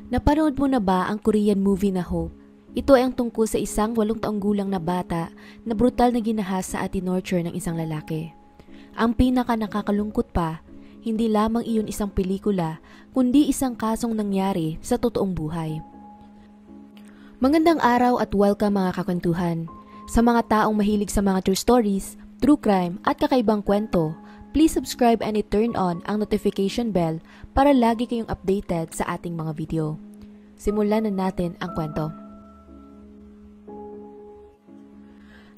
Napanood mo na ba ang Korean movie na Hope? Ito ay ang tungkol sa isang 8 taong gulang na bata na brutal na ginahasa at tinorture ng isang lalaki. Ang pinaka nakakalungkot pa, hindi lamang iyon isang pelikula, kundi isang kasong nangyari sa totoong buhay. Magandang araw at welcome mga kakwentuhan. Sa mga taong mahilig sa mga true stories, true crime at kakaibang kwento, please subscribe and i-turn on ang notification bell para lagi kayong updated sa ating mga video. Simulan na natin ang kwento.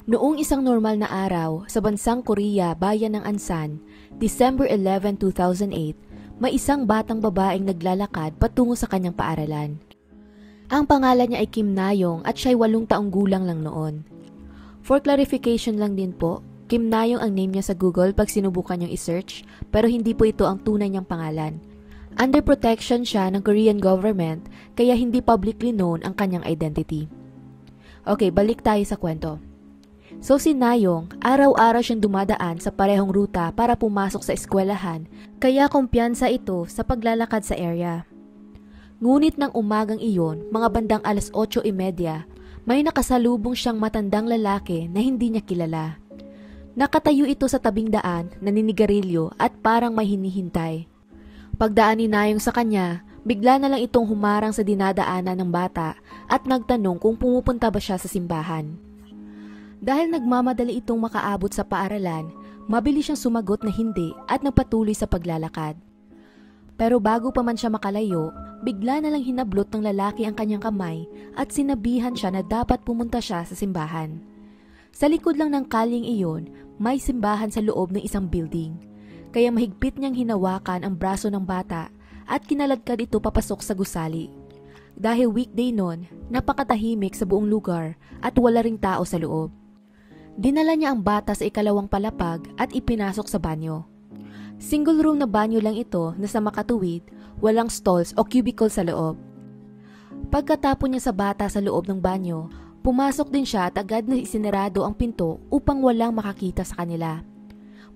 Noong isang normal na araw sa bansang Korea, bayan ng Ansan, December 11, 2008, may isang batang babaeng naglalakad patungo sa kanyang paaralan. Ang pangalan niya ay Kim Na-young at siya'y 8 taong gulang lang noon. For clarification lang din po, Kim Na-young ang name niya sa Google pag sinubukan niyong i-search, pero hindi po ito ang tunay niyang pangalan. Under protection siya ng Korean government, kaya hindi publicly known ang kanyang identity. Okay, balik tayo sa kwento. So si Na-young, araw-araw siyang dumadaan sa parehong ruta para pumasok sa eskwelahan, kaya kumpiyansa ito sa paglalakad sa area. Ngunit ng umagang iyon, mga bandang 8:30, may nakasalubong siyang matandang lalaki na hindi niya kilala. Nakatayo ito sa tabing daan, naninigarilyo at parang may hinihintay. Pagdaan ni Na-young sa kanya, bigla na lang itong humarang sa dinadaanan ng bata at nagtanong kung pumupunta ba siya sa simbahan. Dahil nagmamadali itong makaabot sa paaralan, mabilis siyang sumagot na hindi at nagpatuloy sa paglalakad. Pero bago pa man siya makalayo, bigla na lang hinablot ng lalaki ang kanyang kamay at sinabihan siya na dapat pumunta siya sa simbahan. Sa likod lang ng kalyeng iyon, may simbahan sa loob ng isang building. Kaya mahigpit niyang hinawakan ang braso ng bata at kinaladkad ito papasok sa gusali. Dahil weekday noon, napakatahimik sa buong lugar at wala ring tao sa loob. Dinala niya ang bata sa ikalawang palapag at ipinasok sa banyo. Single room na banyo lang ito na sa makatuwid, walang stalls o cubicle sa loob. Pagkatapon niya sa bata sa loob ng banyo, pumasok din siya at agad na isinarado ang pinto upang walang makakita sa kanila.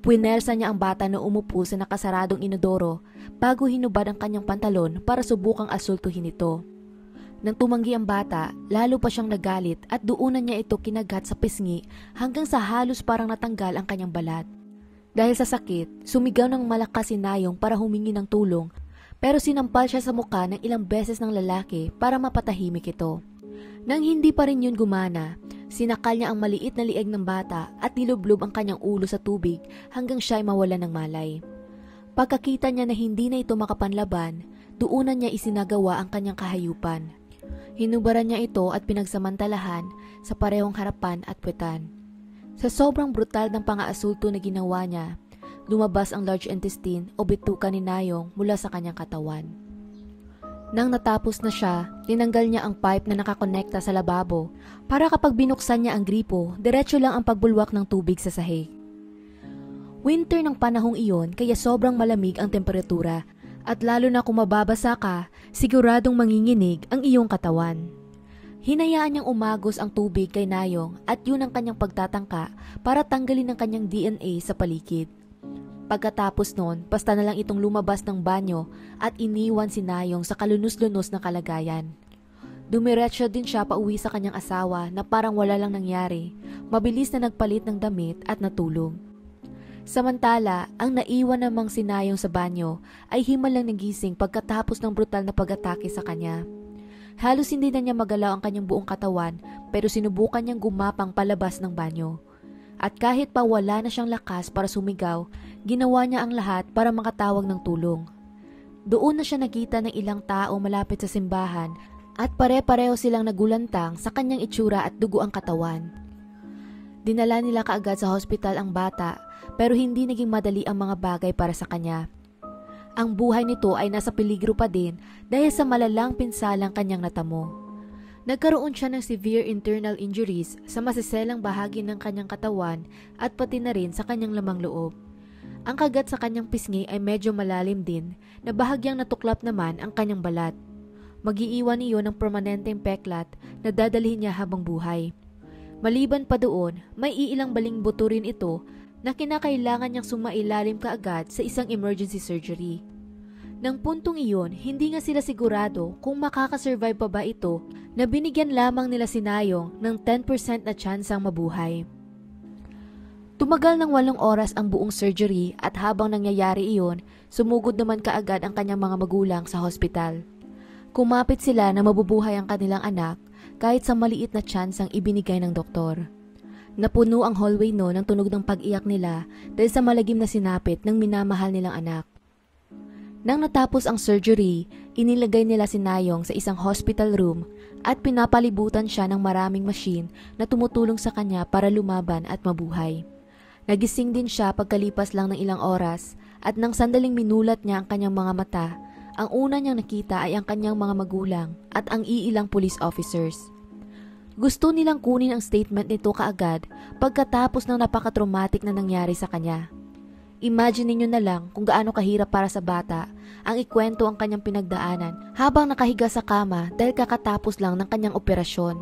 Puinersa niya ang bata na umupo sa nakasaradong inodoro bago hinubad ang kanyang pantalon para subukang asultuhin ito. Nang tumanggi ang bata, lalo pa siyang nagalit at duunan niya ito kinagat sa pisngi hanggang sa halos parang natanggal ang kanyang balat. Dahil sa sakit, sumigaw ng malakas si Na-young para humingi ng tulong, pero sinampal siya sa mukha ng ilang beses ng lalaki para mapatahimik ito. Nang hindi pa rin yun gumana, sinakal niya ang maliit na lieg ng bata at nilublob ang kanyang ulo sa tubig hanggang siya'y mawalan ng malay. Pagkakita niya na hindi na ito makapanlaban, duunan niya isinagawa ang kanyang kahayupan. Hinubaran niya ito at pinagsamantalahan sa parehong harapan at puwetan. Sa sobrang brutal ng pang-aasulto na ginawa niya, lumabas ang large intestine o bituka ni Na-young mula sa kanyang katawan. Nang natapos na siya, tinanggal niya ang pipe na nakakonekta sa lababo para kapag binuksan niya ang gripo, diretso lang ang pagbulwak ng tubig sa sahig. Winter ng panahong iyon kaya sobrang malamig ang temperatura at lalo na kung mababasa ka, siguradong manginginig ang iyong katawan. Hinayaan niyang umagos ang tubig kay Na-young at yun ang kanyang pagtatangka para tanggalin ang kanyang DNA sa paligid. Pagkatapos noon, basta na lang itong lumabas ng banyo at iniwan si Na-young sa kalunos-lunos na kalagayan. Dumiretso din siya pauwi sa kanyang asawa na parang wala lang nangyari, mabilis na nagpalit ng damit at natulog. Samantala, ang naiwan namang si Na-young sa banyo ay himalang nagising pagkatapos ng brutal na pag-atake sa kanya. Halos hindi na niya magalaw ang kanyang buong katawan pero sinubukan niyang gumapang palabas ng banyo. At kahit pa wala na siyang lakas para sumigaw, ginawa niya ang lahat para makatawag ng tulong. Doon na siya nakita ng ilang tao malapit sa simbahan at pare-pareho silang nagulantang sa kanyang itsura at dugo ang katawan. Dinala nila kaagad sa hospital ang bata pero hindi naging madali ang mga bagay para sa kanya. Ang buhay nito ay nasa peligro pa din dahil sa malalang pinsalang kanyang natamo. Nagkaroon siya ng severe internal injuries sa masiselang bahagi ng kanyang katawan at pati na rin sa kanyang lamang loob. Ang kagat sa kanyang pisngi ay medyo malalim din na bahagyang natuklap naman ang kanyang balat. Mag-iiwan iyon ng permanenteng peklat na dadalhin niya habang buhay. Maliban pa doon, may iilang baling buto rin ito na kinakailangan niyang sumailalim kaagad sa isang emergency surgery. Nang puntong iyon, hindi nga sila sigurado kung makakasurvive pa ba ito na binigyan lamang nila si Nayong ng 10% na tsansang mabuhay. Tumagal ng 8 oras ang buong surgery at habang nangyayari iyon, sumugod naman kaagad ang kanyang mga magulang sa hospital. Kumapit sila na mabubuhay ang kanilang anak kahit sa maliit na tsansang ibinigay ng doktor. Napuno ang hallway ng tunog ng pag-iyak nila dahil sa malagim na sinapit ng minamahal nilang anak. Nang natapos ang surgery, inilagay nila si Nayong sa isang hospital room at pinapalibutan siya ng maraming machine na tumutulong sa kanya para lumaban at mabuhay. Nagising din siya pagkalipas lang ng ilang oras at nang sandaling minulat niya ang kanyang mga mata, ang una niyang nakita ay ang kanyang mga magulang at ang iilang police officers. Gusto nilang kunin ang statement nito kaagad pagkatapos ng napaka-traumatic na nangyari sa kanya. Imagine niyo na lang kung gaano kahirap para sa bata ang ikwento ang kanyang pinagdaanan habang nakahiga sa kama dahil kakatapos lang ng kanyang operasyon.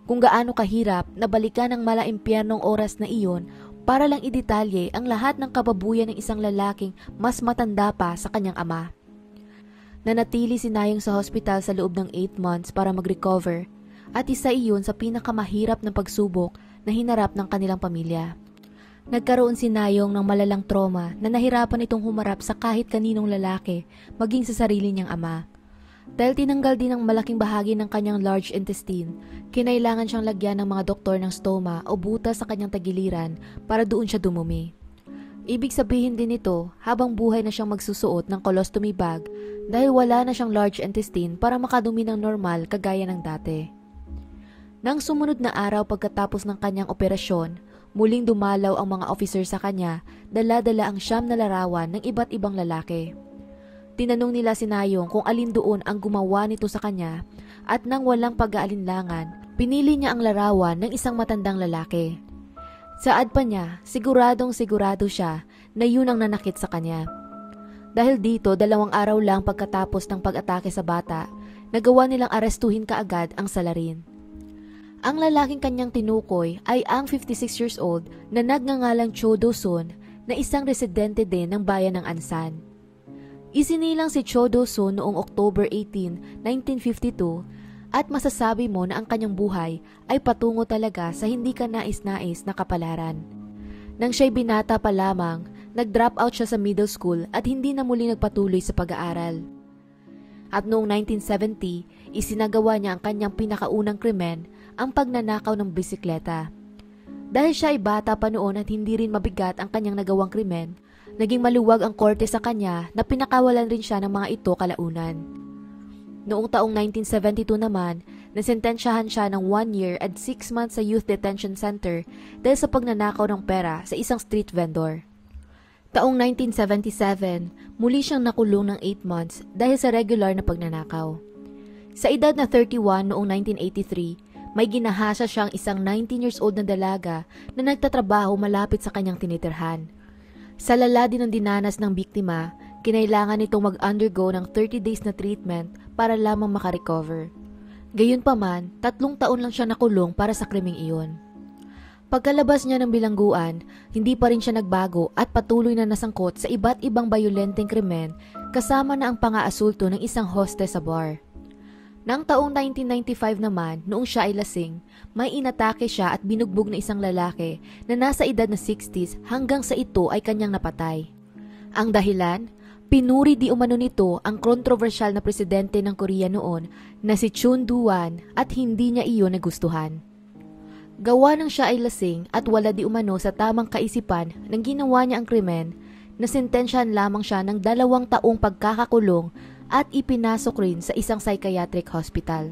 Kung gaano kahirap na balikan ng malaimpyernong oras na iyon para lang idetalye ang lahat ng kababuyan ng isang lalaking mas matanda pa sa kanyang ama. Nanatili si Nayong sa hospital sa loob ng 8 months para mag-recover at isa iyon sa pinakamahirap na pagsubok na hinarap ng kanilang pamilya. Nagkaroon si Nayong ng malalang trauma na nahirapan itong humarap sa kahit kaninong lalaki maging sa sarili niyang ama. Dahil tinanggal din ang malaking bahagi ng kanyang large intestine, kinailangan siyang lagyan ng mga doktor ng stoma o butas sa kanyang tagiliran para doon siya dumumi. Ibig sabihin din ito habang buhay na siyang magsusuot ng colostomy bag dahil wala na siyang large intestine para makadumi ng normal kagaya ng dati. Nang sumunod na araw pagkatapos ng kanyang operasyon, muling dumalaw ang mga officer sa kanya, dala-dala ang 9 na larawan ng iba't ibang lalaki. Tinanong nila si Nayong kung alin doon ang gumawa nito sa kanya at nang walang pag-aalinlangan, pinili niya ang larawan ng isang matandang lalaki. Saad pa niya, siguradong sigurado siya na yun ang nanakit sa kanya. Dahil dito, 2 araw lang pagkatapos ng pag-atake sa bata, nagawa nilang arestuhin kaagad ang salarin. Ang lalaking kanyang tinukoy ay ang 56 years old na nagngangalang Cho Do-sun na isang residente din ng bayan ng Ansan. Isinilang si Cho Do-sun noong October 18, 1952 at masasabi mo na ang kanyang buhay ay patungo talaga sa hindi ka nais-nais na kapalaran. Nang siya'y binata pa lamang, nag-drop out siya sa middle school at hindi na muli nagpatuloy sa pag-aaral. At noong 1970, isinagawa niya ang kanyang pinakaunang krimen, ang pagnanakaw ng bisikleta. Dahil siya ay bata pa noon at hindi rin mabigat ang kanyang nagawang krimen, naging maluwag ang korte sa kanya na pinakawalan rin siya ng mga ito kalaunan. Noong taong 1972 naman, nasentensyahan siya ng 1 year at 6 months sa Youth Detention Center dahil sa pagnanakaw ng pera sa isang street vendor. Taong 1977, muli siyang nakulong ng 8 months dahil sa regular na pagnanakaw. Sa edad na 31 noong 1983, may ginahasa siyang isang 19 years old na dalaga na nagtatrabaho malapit sa kanyang tinitirhan. Sa lala din ng dinanas ng biktima, kinailangan nitong mag-undergo ng 30 days na treatment para lamang makarecover. Gayunpaman, 3 taon lang siya nakulong para sa krimeng iyon. Pagkalabas niya ng bilangguan, hindi pa rin siya nagbago at patuloy na nasangkot sa iba't ibang bayolenteng krimen kasama na ang pang-aasulto ng isang hostess sa bar. Nang taong 1995 naman, noong siya ay lasing, may inatake siya at binugbog na isang lalaki na nasa edad na 60s hanggang sa ito ay kanyang napatay. Ang dahilan? Pinuri di umano nito ang kontrobersyal na presidente ng Korea noon na si Chun Doo-hwan at hindi niya iyon nagustuhan. Gawa ng siya ay lasing at wala di umano sa tamang kaisipan nang ginawa niya ang krimen, nasentensyahan lamang siya ng 2 taong pagkakakulong at ipinasok rin sa isang psychiatric hospital.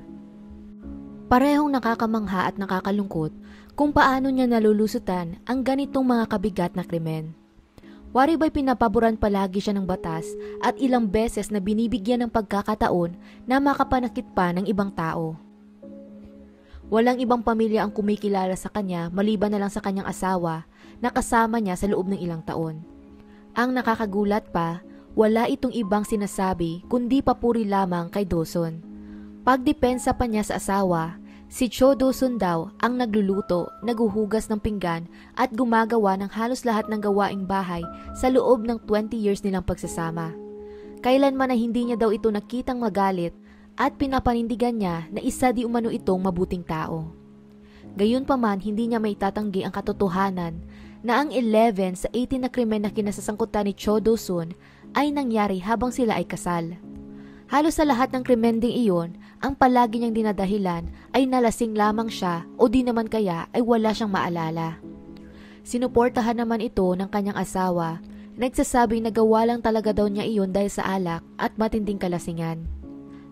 Parehong nakakamangha at nakakalungkot kung paano niya nalulusutan ang ganitong mga kabigat na krimen. Wari ba'y pinapaboran palagi siya ng batas at ilang beses na binibigyan ng pagkakataon na makapanakit pa ng ibang tao. Walang ibang pamilya ang kumikilala sa kanya maliban na lang sa kanyang asawa na kasama niya sa loob ng ilang taon. Ang nakakagulat pa, wala itong ibang sinasabi kundi papuri lamang kay Do-sun. Pagdepensa pa niya sa asawa, si Cho Do-sun daw ang nagluluto, naguhugas ng pinggan at gumagawa ng halos lahat ng gawaing bahay sa loob ng 20 years nilang pagsasama. Kailanman na hindi niya daw ito nakitang magalit at pinapanindigan niya na isa di umano itong mabuting tao. Gayunpaman, hindi niya maitatanggi ang katotohanan na ang 11 sa 18 na krimen na kinasasangkutan ni Cho Do-sun ay nangyari habang sila ay kasal. Halos sa lahat ng krimen ding iyon, ang palagi niyang dinadahilan ay nalasing lamang siya o di naman kaya ay wala siyang maalala. Sinuportahan naman ito ng kanyang asawa, nagsasabing nagawa lang talaga daw niya iyon dahil sa alak at matinding kalasingan.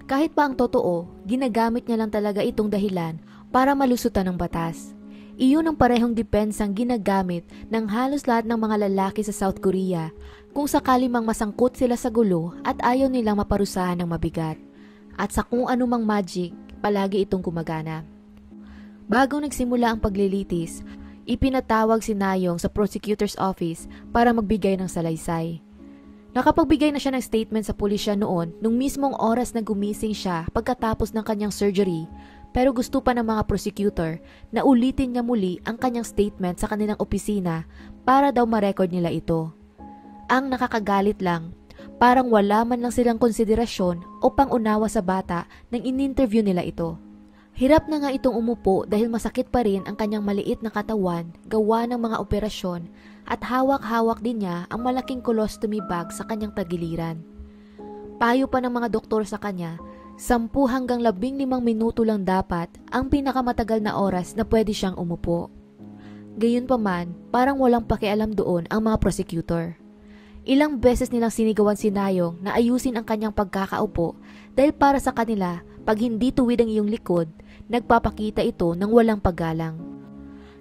Kahit pa ang totoo, ginagamit niya lang talaga itong dahilan para malusutan ng batas. Iyon ang parehong dipensang ginagamit ng halos lahat ng mga lalaki sa South Korea kung sakali mang masangkot sila sa gulo at ayaw nilang maparusahan ng mabigat. At sa kung anumang magic, palagi itong gumagana. Bago nagsimula ang paglilitis, ipinatawag si Nayong sa prosecutor's office para magbigay ng salaysay. Nakapagbigay na siya ng statement sa pulisya noon nung mismong oras na gumising siya pagkatapos ng kanyang surgery, pero gusto pa ng mga prosecutor na ulitin niya muli ang kanyang statement sa kanilang opisina para daw ma-record nila ito. Ang nakakagalit lang, parang wala man lang silang konsiderasyon o pangunawa sa bata nang in-interview nila ito. Hirap na nga itong umupo dahil masakit pa rin ang kanyang maliit na katawan gawa ng mga operasyon at hawak-hawak din niya ang malaking colostomy bag sa kanyang tagiliran. Payo pa ng mga doktor sa kanya, 10 hanggang 15 minuto lang dapat ang pinakamatagal na oras na pwede siyang umupo. Gayunpaman, parang walang pakialam doon ang mga prosecutor. Ilang beses nilang sinigawan si Nayong na ayusin ang kanyang pagkakaupo dahil para sa kanila, pag hindi tuwid ang iyong likod, nagpapakita ito ng walang paggalang.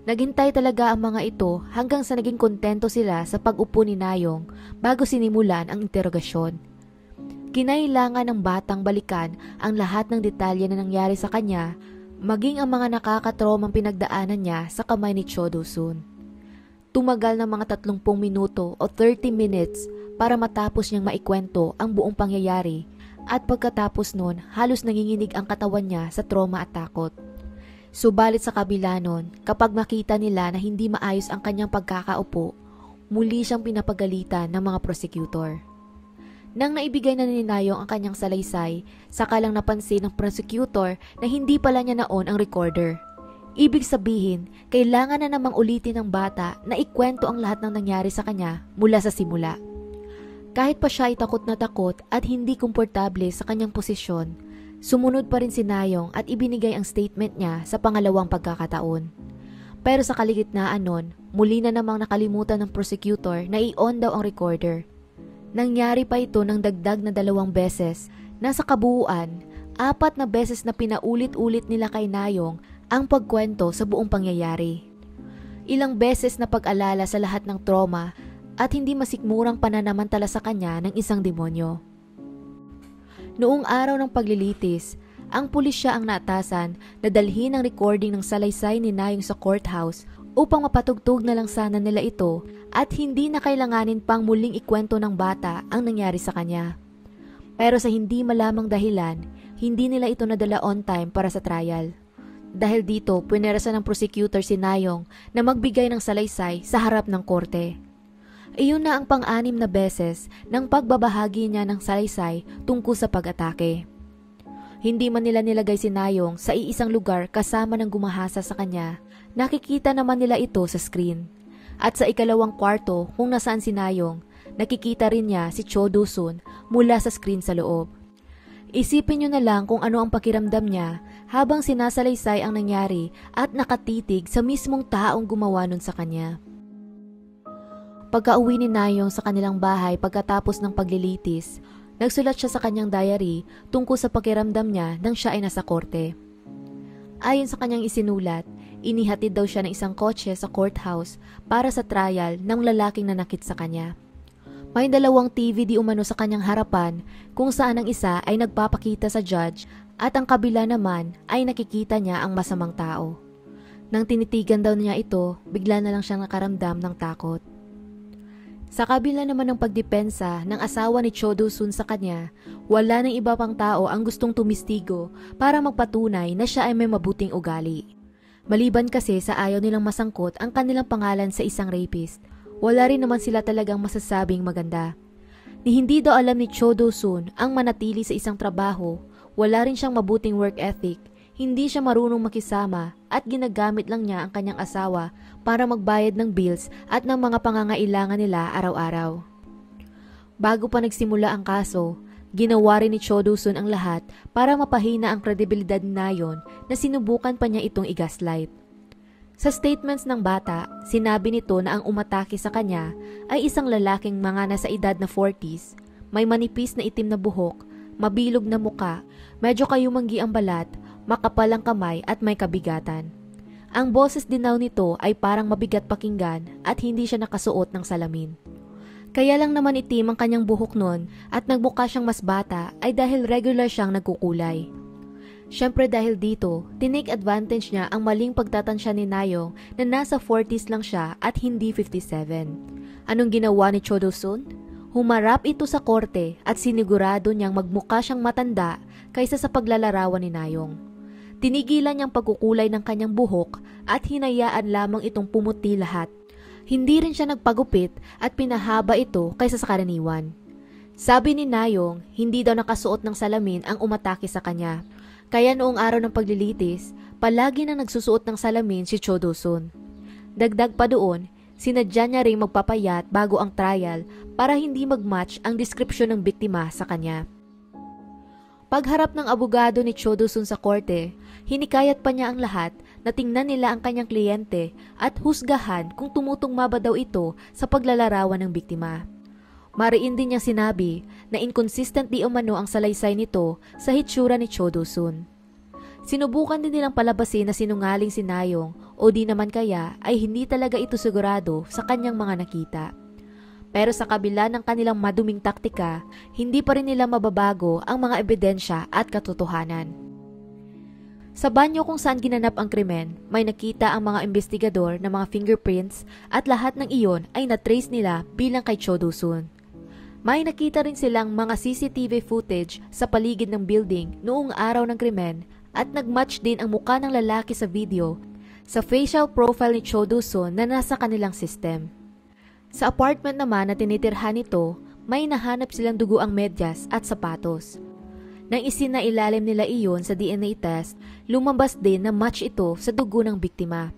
Naghintay talaga ang mga ito hanggang sa naging kontento sila sa pag-upo ni Nayong bago sinimulan ang interogasyon. Kinailangan ng batang balikan ang lahat ng detalye na nangyari sa kanya, maging ang mga nakakatromang pinagdaanan niya sa kamay ni Cho Do-sun. Tumagal ng mga 30 minuto o 30 minutes para matapos niyang maikwento ang buong pangyayari at pagkatapos nun halos nanginginig ang katawan niya sa trauma at takot. Subalit sa kabila nun, kapag makita nila na hindi maayos ang kanyang pagkakaupo, muli siyang pinapagalitan ng mga prosecutor. Nang naibigay na ni Nayong ang kanyang salaysay, saka lang napansin ng prosecutor na hindi pala niya naon ang recorder. Ibig sabihin, kailangan na namang ulitin ng bata na ikwento ang lahat ng nangyari sa kanya mula sa simula. Kahit pa siya ay takot na takot at hindi komportable sa kanyang posisyon, sumunod pa rin si Nayong at ibinigay ang statement niya sa pangalawang pagkakataon. Pero sa kaligitnaan nun, muli na namang nakalimutan ng prosecutor na i-on daw ang recorder. Nangyari pa ito ng dagdag na 2 beses na sa kabuuan, 4 na beses na pinaulit-ulit nila kay Nayong ang pagkwento sa buong pangyayari. Ilang beses na pag-alala sa lahat ng trauma at hindi masikmurang pananamantala sa kanya ng isang demonyo. Noong araw ng paglilitis, ang pulisya ang naatasan na dalhin ang recording ng salaysay ni Nayong sa courthouse upang mapatugtog na lang sana nila ito at hindi na kailanganin pang muling ikwento ng bata ang nangyari sa kanya. Pero sa hindi malamang dahilan, hindi nila ito nadala on time para sa trial. Dahil dito, punerasa ng prosecutor si Nayong na magbigay ng salaysay sa harap ng korte. Iyon na ang pang-6 na beses ng pagbabahagi niya ng salaysay tungkol sa pag-atake. Hindi man nila nilagay si Nayong sa iisang lugar kasama ng gumahasa sa kanya, nakikita naman nila ito sa screen. At sa ikalawang kwarto kung nasaan si Nayong, nakikita rin niya si Cho Do-sun mula sa screen sa loob. Isipin niyo na lang kung ano ang pakiramdam niya habang sinasalaysay ang nangyari at nakatitig sa mismong taong gumawa nun sa kanya. Pagka-uwi ni Nayong sa kanilang bahay pagkatapos ng paglilitis, nagsulat siya sa kanyang diary tungkol sa pakiramdam niya nang siya ay nasa korte. Ayon sa kanyang isinulat, inihatid daw siya ng isang kotse sa courthouse para sa trial ng lalaking nanakit sa kanya. May 2 TV di umano sa kanyang harapan kung saan ang isa ay nagpapakita sa judge at ang kabila naman ay nakikita niya ang masamang tao. Nang tinitigan daw niya ito, bigla na lang siyang nakaramdam ng takot. Sa kabila naman ng pagdepensa ng asawa ni Cho Do-sun sa kanya, wala ng iba pang tao ang gustong tumistigo para magpatunay na siya ay may mabuting ugali. Maliban kasi sa ayaw nilang masangkot ang kanilang pangalan sa isang rapist, wala rin naman sila talagang masasabing maganda. Ni hindi daw alam ni Cho Do-sun ang manatili sa isang trabaho, wala rin siyang mabuting work ethic, hindi siya marunong makisama at ginagamit lang niya ang kanyang asawa para magbayad ng bills at ng mga pangangailangan nila araw-araw. Bago pa nagsimula ang kaso, ginawa rin ni Cho Do-sun ang lahat para mapahina ang kredibilidad ni Nayeon na sinubukan pa niya itong i-gaslight. Sa statements ng bata, sinabi nito na ang umatake sa kanya ay isang lalaking mga nasa edad na 40s, may manipis na itim na buhok, mabilog na muka, medyo kayumanggi ang balat, makapal ang kamay at may kabigatan. Ang boses din daw nito ay parang mabigat pakinggan at hindi siya nakasuot ng salamin. Kaya lang naman itim ang kanyang buhok noon at nagmukha siyang mas bata ay dahil regular siyang nagkukulay. Siyempre dahil dito, tinake advantage niya ang maling pagtatansya ni Nayeon na nasa 40s lang siya at hindi 57. Anong ginawa ni Cho Do-sun? Humarap ito sa korte at sinigurado niyang magmukha siyang matanda kaysa sa paglalarawan ni Nayeon. Tinigilan niyang pagkukulay ng kanyang buhok at hinayaan lamang itong pumuti lahat. Hindi rin siya nagpagupit at pinahaba ito kaysa sa karaniwan. Sabi ni Nayeon, hindi daw nakasuot ng salamin ang umatake sa kanya. Kaya noong araw ng paglilitis, palagi na nagsusuot ng salamin si Cho Do-sun. Dagdag pa doon, sinadya niya ring magpapayat bago ang trial para hindi mag-match ang description ng biktima sa kanya. Pagharap ng abogado ni Cho Do-sun sa korte, hinikayat pa niya ang lahat na tingnan nila ang kanyang kliyente at husgahan kung tumutugma ba daw ito sa paglalarawan ng biktima. Mariin din niyang sinabi na inconsistent di umano ang salaysay nito sa hitsura ni Cho Do-sun. Sinubukan din nilang palabasin na sinungaling si Nayeon o di naman kaya ay hindi talaga ito sigurado sa kanyang mga nakita. Pero sa kabila ng kanilang maduming taktika, hindi pa rin nila mababago ang mga ebidensya at katotohanan. Sa banyo kung saan ginanap ang krimen, may nakita ang mga investigador ng mga fingerprints at lahat ng iyon ay na-trace nila bilang kay Cho Do-sun. May nakita rin silang mga CCTV footage sa paligid ng building noong araw ng krimen at nag-match din ang mukha ng lalaki sa video sa facial profile ni Cho Do-sun na nasa kanilang system. Sa apartment naman na tinitirhan nito, may nahanap silang duguang medyas at sapatos. Nang isinailalim nila iyon sa DNA test, lumabas din na match ito sa dugo ng biktima.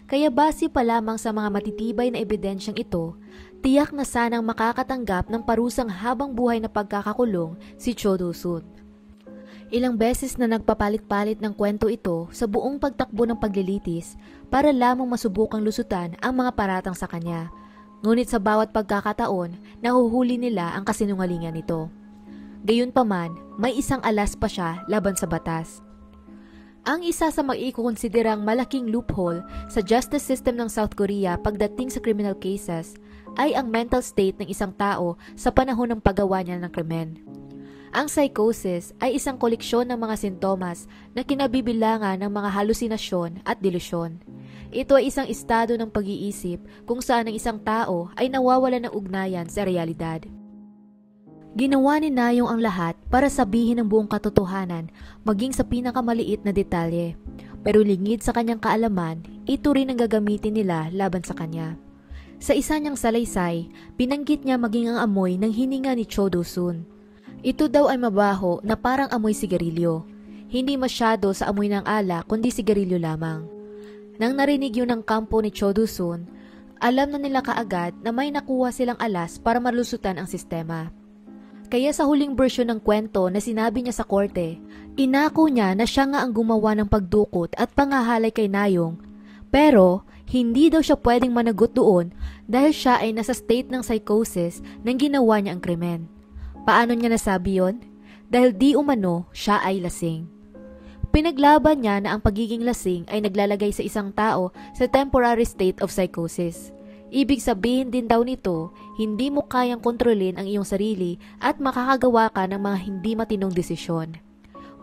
Kaya base pa lamang sa mga matitibay na ebidensyang ito, tiyak na sanang makakatanggap ng parusang habang buhay na pagkakakulong si Cho Do-sun. Ilang beses na nagpapalit-palit ng kwento ito sa buong pagtakbo ng paglilitis para lamang masubukang lusutan ang mga paratang sa kanya. Ngunit sa bawat pagkakataon, nahuhuli nila ang kasinungalingan nito. Gayunpaman, may isang alas pa siya laban sa batas. Ang isa sa maikonsiderang malaking loophole sa justice system ng South Korea pagdating sa criminal cases ay ang mental state ng isang tao sa panahon ng paggawa niya ng krimen. Ang psychosis ay isang koleksyon ng mga sintomas na kinabibilangan ng mga halusinasyon at delusyon. Ito ay isang estado ng pag-iisip kung saan ang isang tao ay nawawala ng ugnayan sa realidad. Ginawa ni Nayeon ang lahat para sabihin ang buong katotohanan maging sa pinakamaliit na detalye. Pero lingid sa kanyang kaalaman, ito rin ang gagamitin nila laban sa kanya. Sa isa niyang salaysay, binanggit niya maging ang amoy ng hininga ni Cho Do-sun. Ito daw ay mabaho na parang amoy sigarilyo. Hindi masyado sa amoy ng ala kundi sigarilyo lamang. Nang narinig yun ng kampo ni Cho Do-sun, alam na nila kaagad na may nakuha silang alas para malusutan ang sistema. Kaya sa huling bersyon ng kwento na sinabi niya sa korte, inako niya na siya nga ang gumawa ng pagdukot at pangahalay kay Nayeon. Pero hindi daw siya pwedeng managot doon dahil siya ay nasa state ng psychosis nang ginawa niya ang krimen. Paano niya nasabi yon? Dahil di umano siya ay lasing. Pinaglaban niya na ang pagiging lasing ay naglalagay sa isang tao sa temporary state of psychosis. Ibig sabihin din daw nito, hindi mo kayang kontrolin ang iyong sarili at makakagawa ka ng mga hindi matinong desisyon.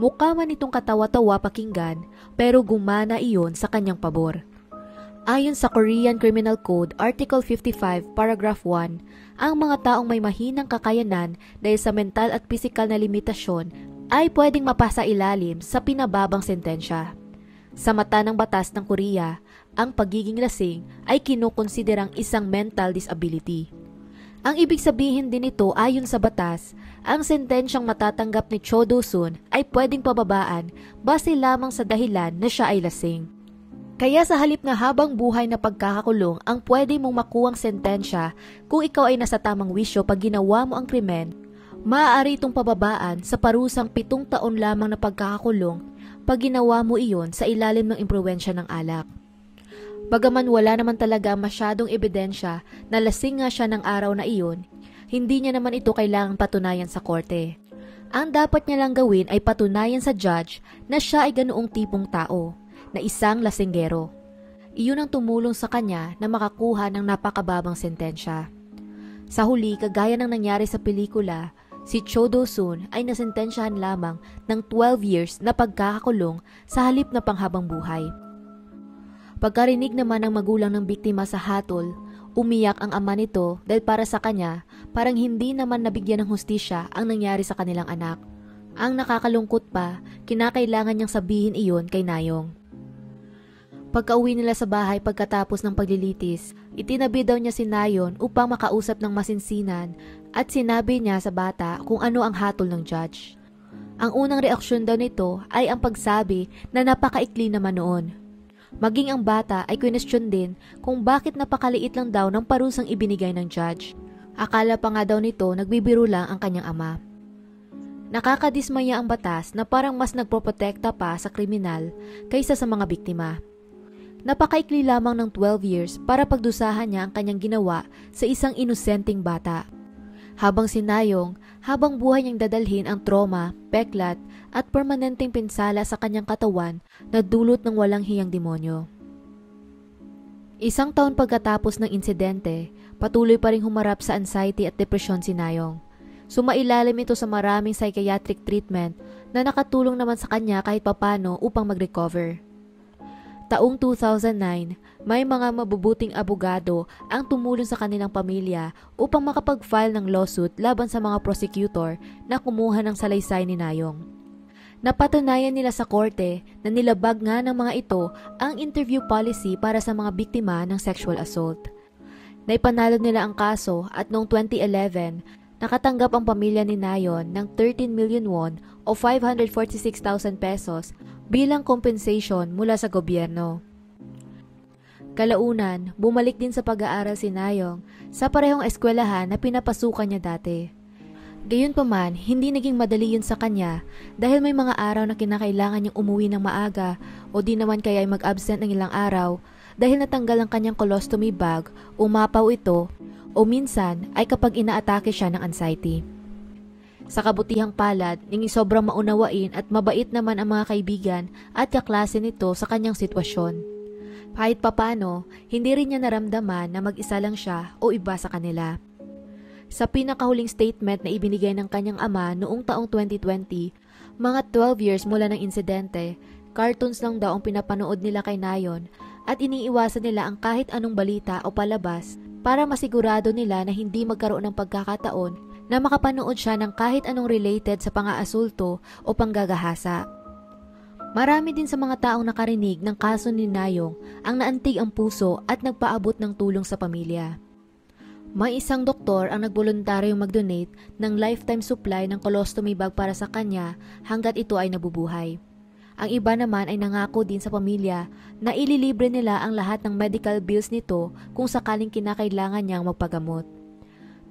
Mukha man itong katawa-tawa pakinggan, pero gumana iyon sa kanyang pabor. Ayon sa Korean Criminal Code Article 55, Paragraph 1, ang mga taong may mahinang kakayanan dahil sa mental at pisikal na limitasyon ay pwedeng mapasa ilalim sa pinababang sentensya. Sa mata ng batas ng Korea, ang pagiging lasing ay kinukonsiderang isang mental disability. Ang ibig sabihin din nito ayon sa batas, ang sentensyang matatanggap ni Cho Do-sun ay pwedeng pababaan base lamang sa dahilan na siya ay lasing. Kaya sa halip na habang buhay na pagkakakulong ang pwede mong makuwang sentensya kung ikaw ay nasa tamang wisyo pag ginawa mo ang krimen, maaari itong pababaan sa parusang 7 taon lamang na pagkakakulong pag ginawa mo iyon sa ilalim ng impluwensya ng alak. Bagaman wala naman talaga masyadong ebidensya na lasing nga siya ng araw na iyon, hindi niya naman ito kailangang patunayan sa korte. Ang dapat niya lang gawin ay patunayan sa judge na siya ay ganoong tipong tao, na isang lasinggero. Iyon ang tumulong sa kanya na makakuha ng napakababang sentensya. Sa huli, kagaya ng nangyari sa pelikula, si Cho Do-sun ay nasentensyahan lamang ng 12 years na pagkakakulong sa halip na panghabang buhay. Pagkarinig naman ng magulang ng biktima sa hatol, umiyak ang ama nito dahil para sa kanya, parang hindi naman nabigyan ng hustisya ang nangyari sa kanilang anak. Ang nakakalungkot pa, kinakailangan niyang sabihin iyon kay Nayong. Pagka-uwi nila sa bahay pagkatapos ng paglilitis, itinabi daw niya si Nayon upang makausap ng masinsinan at sinabi niya sa bata kung ano ang hatol ng judge. Ang unang reaksyon daw nito ay ang pagsabi na napakaikli naman noon. Maging ang bata ay question din kung bakit napakaliit lang daw ng parusang ibinigay ng judge. Akala pa nga daw nito nagbibiro lang ang kanyang ama. Nakakadismaya ang batas na parang mas nagproprotekta pa sa kriminal kaysa sa mga biktima. Napakaikli lamang ng 12 years para pagdusahan niya ang kanyang ginawa sa isang inosenteng bata. Habang si Nayong, habang buhay niyang dadalhin ang trauma, peklat at permanenteng pinsala sa kanyang katawan na dulot ng walang hiyang demonyo. Isang taon pagkatapos ng insidente, patuloy pa ring humarap sa anxiety at depresyon si Nayong. Sumailalim ito sa maraming psychiatric treatment na nakatulong naman sa kanya kahit papano upang mag-recover. Taong 2009, may mga mabubuting abogado ang tumulong sa kanilang pamilya upang makapag-file ng lawsuit laban sa mga prosecutor na kumuha ng salaysay ni Nayong. Napatunayan nila sa korte na nilabag nga ng mga ito ang interview policy para sa mga biktima ng sexual assault. Naipanalo nila ang kaso at noong 2011, nakatanggap ang pamilya ni Nayon ng 13 million won o 546,000 pesos bilang compensation mula sa gobyerno. Kalaunan, bumalik din sa pag-aaral si Nayong sa parehong eskwelahan na pinapasukan niya dati. Gayunpaman, hindi naging madali yun sa kanya dahil may mga araw na kinakailangan niyang umuwi ng maaga o di naman kaya ay mag-absent ng ilang araw dahil natanggal ang kanyang colostomy bag, umapaw ito, o minsan ay kapag inaatake siya ng anxiety. Sa kabutihang palad, ninging sobrang maunawain at mabait naman ang mga kaibigan at kaklase nito sa kanyang sitwasyon. Kahit papano, hindi rin niya naramdaman na mag-isa lang siya o iba sa kanila. Sa pinakahuling statement na ibinigay ng kanyang ama noong taong 2020, mga 12 years mula ng insidente, cartoons lang daw ang pinapanood nila kay Nayon at iniiwasan nila ang kahit anong balita o palabas para masigurado nila na hindi magkaroon ng pagkakataon na makapanood siya ng kahit anong related sa pang-aasulto o panggagahasa. Marami din sa mga taong nakarinig ng kaso ni Nayong ang naantig ang puso at nagpaabot ng tulong sa pamilya. May isang doktor ang nagboluntaryong mag-donate ng lifetime supply ng colostomy bag para sa kanya hanggat ito ay nabubuhay. Ang iba naman ay nangako din sa pamilya na ililibre nila ang lahat ng medical bills nito kung sakaling kinakailangan niyang magpagamot.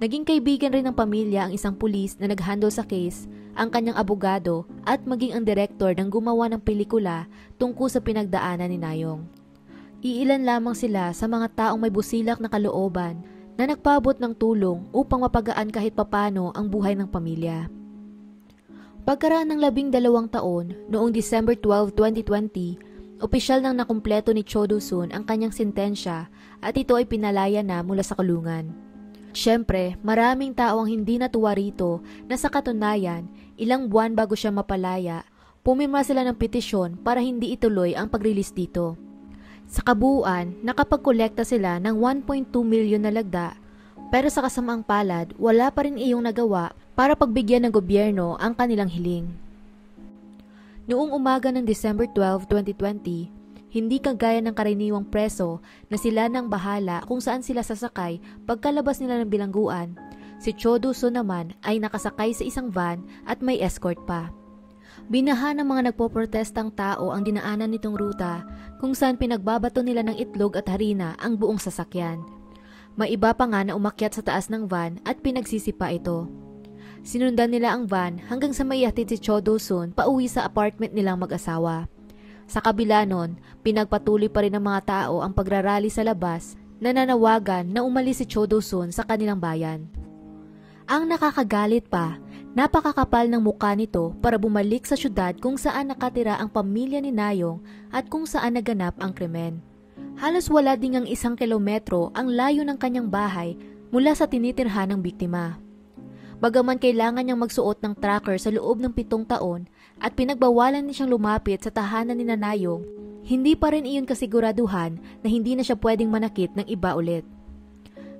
Naging kaibigan rin ng pamilya ang isang pulis na nag-handle sa case, ang kanyang abogado at maging ang direktor ng gumawa ng pelikula tungkol sa pinagdaanan ni Nayong. Iilan lamang sila sa mga taong may busilak na kalooban na nagpaabot ng tulong upang mapagaan kahit papano ang buhay ng pamilya. Pagkaraan ng 12 taon, noong December 12, 2020, opisyal nang nakumpleto ni Cho Do-sun ang kanyang sentensya at ito ay pinalaya na mula sa kulungan. Siyempre, maraming tao ang hindi natuwa rito na sa katunayan, ilang buwan bago siya mapalaya, pumirma sila ng petisyon para hindi ituloy ang pag-release dito. Sa kabuuan, nakapagkolekta sila ng 1.2 milyon na lagda, pero sa kasamaang palad, wala pa rin iyong nagawa para pagbigyan ng gobyerno ang kanilang hiling. Noong umaga ng December 12, 2020, Hindi kagaya ng karaniwang preso na sila nang bahala kung saan sila sasakay pagkalabas nila ng bilangguan. Si Cho Do-sun naman ay nakasakay sa isang van at may escort pa. Binaha ng mga nagpoprotestang tao ang dinaanan nitong ruta kung saan pinagbabato nila ng itlog at harina ang buong sasakyan. May iba pa nga na umakyat sa taas ng van at pinagsisipa ito. Sinundan nila ang van hanggang sa maihatid si Cho Do-sun pauwi sa apartment nilang mag-asawa. Sa kabila nun, pinagpatuloy pa rin ng mga tao ang pagrarally sa labas na nanawagan na umalis si Cho Do-sun sa kanilang bayan. Ang nakakagalit pa, napakakapal ng mukha nito para bumalik sa syudad kung saan nakatira ang pamilya ni Nayong at kung saan naganap ang krimen. Halos wala ding ang 1 kilometro ang layo ng kanyang bahay mula sa tinitirhan ng biktima. Bagaman kailangan niyang magsuot ng tracker sa loob ng 7 taon at pinagbawalan niya siyang lumapit sa tahanan ni Nayong, hindi pa rin iyon kasiguraduhan na hindi na siya pwedeng manakit ng iba ulit.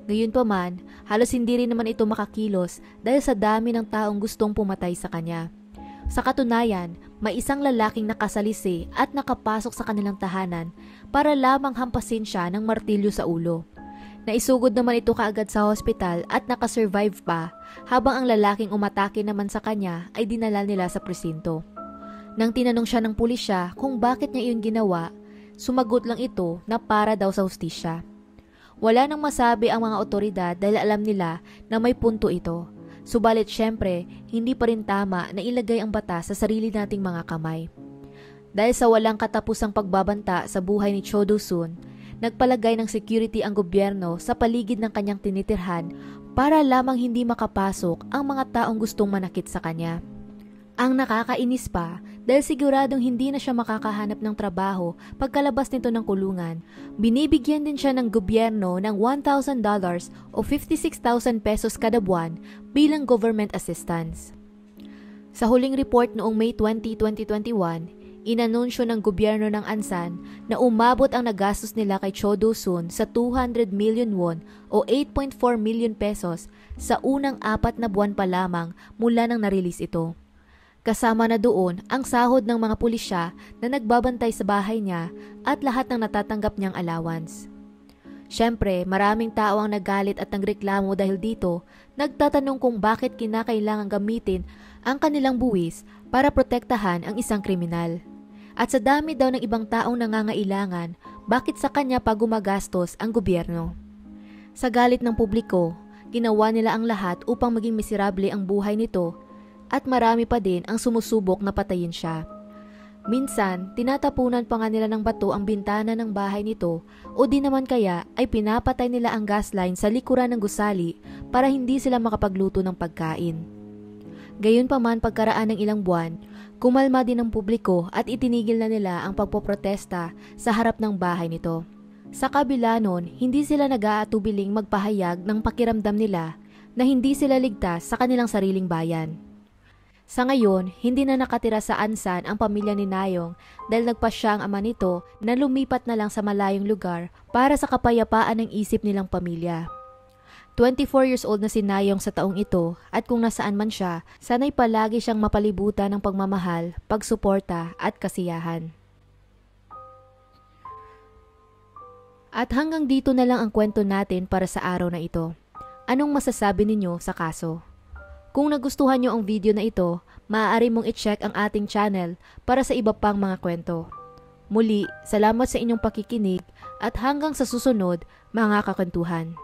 Gayunpaman, halos hindi rin naman ito makakilos dahil sa dami ng taong gustong pumatay sa kanya. Sa katunayan, may isang lalaking nakasalisi at nakapasok sa kanilang tahanan para lamang hampasin siya ng martilyo sa ulo. Naisugod naman ito kaagad sa hospital at nakasurvive pa, habang ang lalaking umatake naman sa kanya ay dinala nila sa presinto. Nang tinanong siya ng pulisya kung bakit niya iyon ginawa, sumagot lang ito na para daw sa hustisya. Wala nang masabi ang mga otoridad dahil alam nila na may punto ito. Subalit syempre, hindi pa rin tama na ilagay ang batas sa sarili nating mga kamay. Dahil sa walang katapusang pagbabanta sa buhay ni Cho Do-sun, nagpalagay ng security ang gobyerno sa paligid ng kanyang tinitirhan para lamang hindi makapasok ang mga taong gustong manakit sa kanya. Ang nakakainis pa, dahil siguradong hindi na siya makakahanap ng trabaho pagkalabas nito ng kulungan, binibigyan din siya ng gobyerno ng $1,000 o 56,000 pesos kada buwan bilang government assistance. Sa huling report noong May 20, 2021, inanunsyo ng gobyerno ng Ansan na umabot ang nagastos nila kay Cho Do-sun sa 200 million won o 8.4 million pesos sa unang 4 na buwan pa lamang mula nang na-release ito. Kasama na doon ang sahod ng mga pulisya na nagbabantay sa bahay niya at lahat ng natatanggap niyang allowance. Siyempre, maraming tao ang nagalit at nagreklamo dahil dito, nagtatanong kung bakit kinakailangan gamitin ang kanilang buwis para protektahan ang isang kriminal. At sa dami daw ng ibang taong nangangailangan, bakit sa kanya pa gumagastos ang gobyerno? Sa galit ng publiko, ginawa nila ang lahat upang maging miserable ang buhay nito at marami pa din ang sumusubok na patayin siya. Minsan, tinatapunan pa nga nila ng bato ang bintana ng bahay nito o di naman kaya ay pinapatay nila ang gas line sa likuran ng gusali para hindi sila makapagluto ng pagkain. Gayunpaman pagkaraan ng ilang buwan, kumalma din ang publiko at itinigil na nila ang pagpoprotesta sa harap ng bahay nito. Sa kabila nun, hindi sila nag-aatubiling magpahayag ng pakiramdam nila na hindi sila ligtas sa kanilang sariling bayan. Sa ngayon, hindi na nakatira sa Ansan ang pamilya ni Nayong dahil nagpasya ang ama nito na lumipat na lang sa malayong lugar para sa kapayapaan ng isip nilang pamilya. 24 years old na si Nayong sa taong ito at kung nasaan man siya, sana'y palagi siyang mapalibutan ng pagmamahal, pagsuporta at kasiyahan. At hanggang dito na lang ang kwento natin para sa araw na ito. Anong masasabi ninyo sa kaso? Kung nagustuhan nyo ang video na ito, maaari mong i-check ang ating channel para sa iba pang mga kwento. Muli, salamat sa inyong pakikinig at hanggang sa susunod, mga kakantuhan.